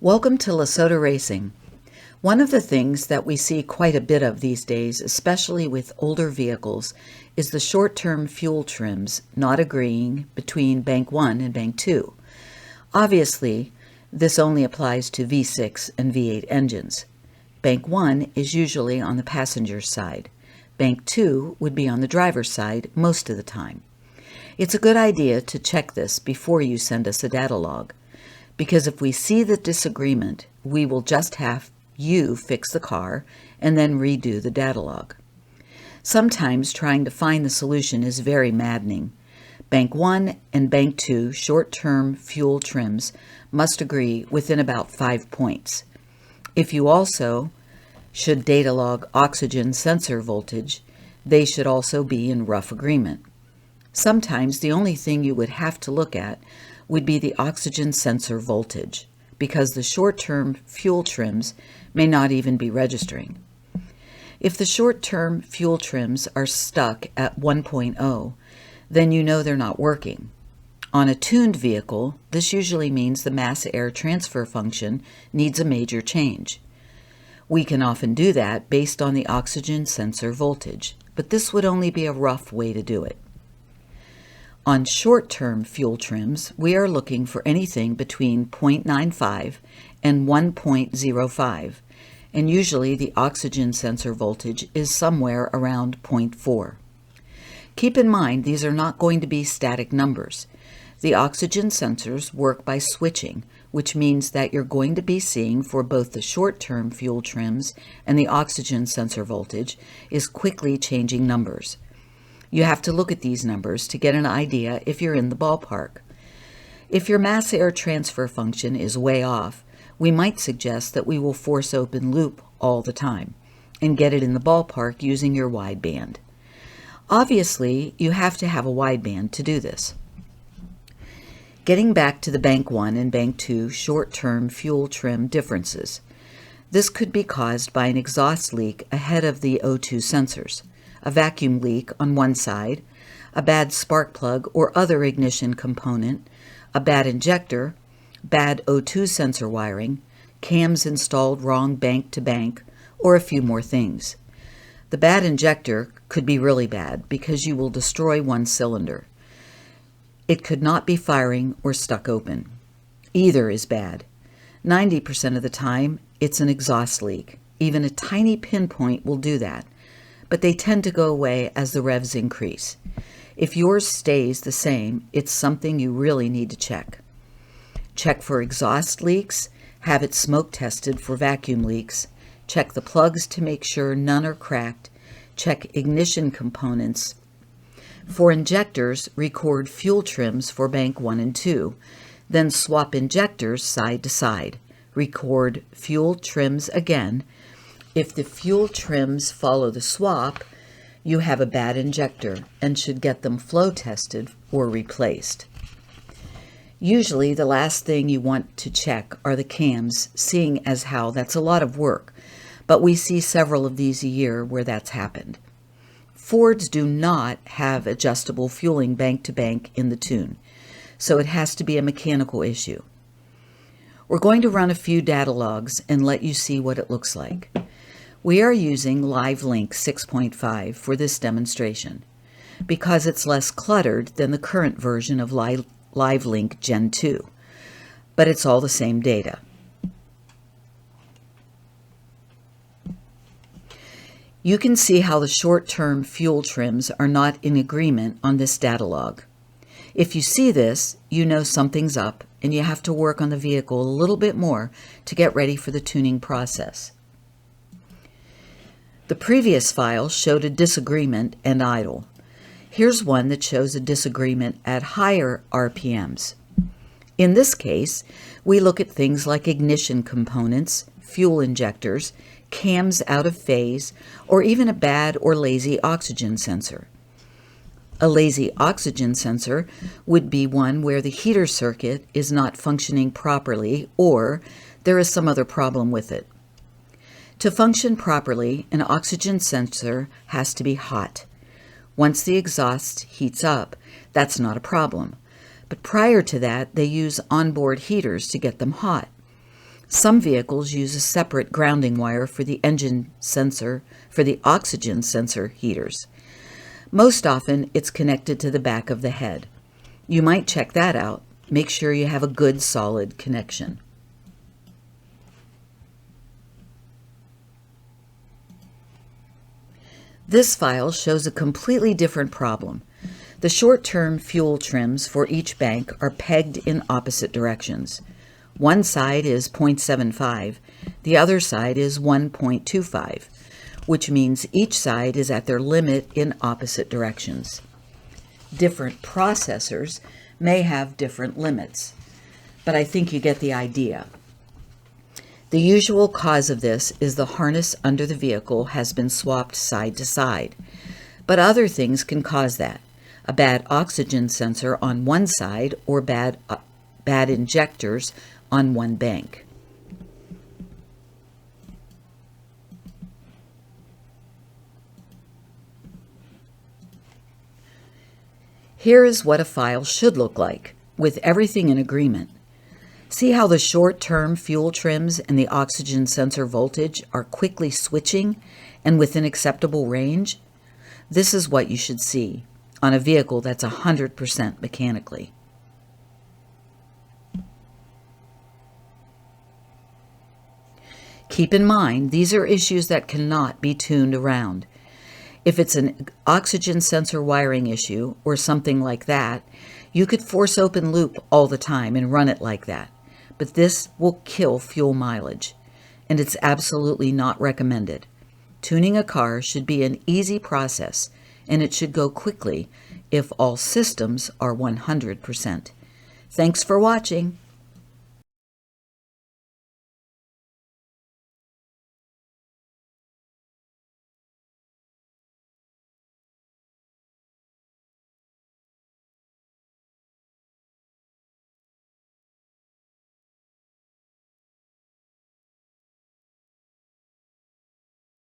Welcome to Lesotho Racing. One of the things that we see quite a bit of these days, especially with older vehicles, is the short-term fuel trims not agreeing between Bank 1 and Bank 2. Obviously, this only applies to V6 and V8 engines. Bank 1 is usually on the passenger's side. Bank 2 would be on the driver's side most of the time. It's a good idea to check this before you send us a data log, because if we see the disagreement, we will just have you fix the car and then redo the data log. Sometimes trying to find the solution is very maddening. Bank 1 and Bank 2 short-term fuel trims must agree within about 5 points. If you also should data log oxygen sensor voltage, they should also be in rough agreement. Sometimes the only thing you would have to look at would be the oxygen sensor voltage, because the short-term fuel trims may not even be registering. If the short-term fuel trims are stuck at 1.0, then you know they're not working. On a tuned vehicle, this usually means the mass air transfer function needs a major change. We can often do that based on the oxygen sensor voltage, but this would only be a rough way to do it. On short-term fuel trims, we are looking for anything between 0.95 and 1.05, and usually the oxygen sensor voltage is somewhere around 0.4. Keep in mind these are not going to be static numbers. The oxygen sensors work by switching, which means that you're going to be seeing for both the short-term fuel trims and the oxygen sensor voltage is quickly changing numbers. You have to look at these numbers to get an idea if you're in the ballpark. If your mass air transfer function is way off, we might suggest that we will force open loop all the time and get it in the ballpark using your wideband. Obviously, you have to have a wideband to do this. Getting back to the Bank 1 and Bank 2 short-term fuel trim differences. This could be caused by an exhaust leak ahead of the O2 sensors, a vacuum leak on one side, a bad spark plug or other ignition component, a bad injector, bad O2 sensor wiring, cams installed wrong bank to bank, or a few more things. The bad injector could be really bad because you will destroy one cylinder. It could not be firing or stuck open. Either is bad. 90% of the time, it's an exhaust leak. Even a tiny pinpoint will do that, but they tend to go away as the revs increase. If yours stays the same, it's something you really need to check. Check for exhaust leaks, have it smoke tested for vacuum leaks, check the plugs to make sure none are cracked, check ignition components. For injectors, record fuel trims for Bank 1 and 2, then swap injectors side to side. Record fuel trims again. If the fuel trims follow the swap, you have a bad injector and should get them flow tested or replaced. Usually the last thing you want to check are the cams, seeing as how that's a lot of work, but we see several of these a year where that's happened. Fords do not have adjustable fueling bank to bank in the tune, so it has to be a mechanical issue. We're going to run a few data logs and let you see what it looks like. We are using LiveLink 6.5 for this demonstration because it's less cluttered than the current version of LiveLink Gen 2, but it's all the same data. You can see how the short-term fuel trims are not in agreement on this data log. If you see this, you know something's up and you have to work on the vehicle a little bit more to get ready for the tuning process. The previous file showed a disagreement and idle. Here's one that shows a disagreement at higher RPMs. In this case, we look at things like ignition components, fuel injectors, cams out of phase, or even a bad or lazy oxygen sensor. A lazy oxygen sensor would be one where the heater circuit is not functioning properly or there is some other problem with it. To function properly, an oxygen sensor has to be hot. Once the exhaust heats up, that's not a problem. But prior to that, they use onboard heaters to get them hot. Some vehicles use a separate grounding wire for the engine sensor, for the oxygen sensor heaters. Most often, it's connected to the back of the head. You might check that out. Make sure you have a good, solid connection. This file shows a completely different problem. The short-term fuel trims for each bank are pegged in opposite directions. One side is 0.75, the other side is 1.25, which means each side is at their limit in opposite directions. Different processors may have different limits, but I think you get the idea. The usual cause of this is the harness under the vehicle has been swapped side to side, but other things can cause that. A bad oxygen sensor on one side or bad injectors on one bank. Here is what a file should look like, with everything in agreement. See how the short-term fuel trims and the oxygen sensor voltage are quickly switching and within acceptable range? This is what you should see on a vehicle that's 100% mechanically. Keep in mind, these are issues that cannot be tuned around. If it's an oxygen sensor wiring issue or something like that, you could force open loop all the time and run it like that. But this will kill fuel mileage, and it's absolutely not recommended. Tuning a car should be an easy process, and it should go quickly if all systems are 100%. Thanks for watching.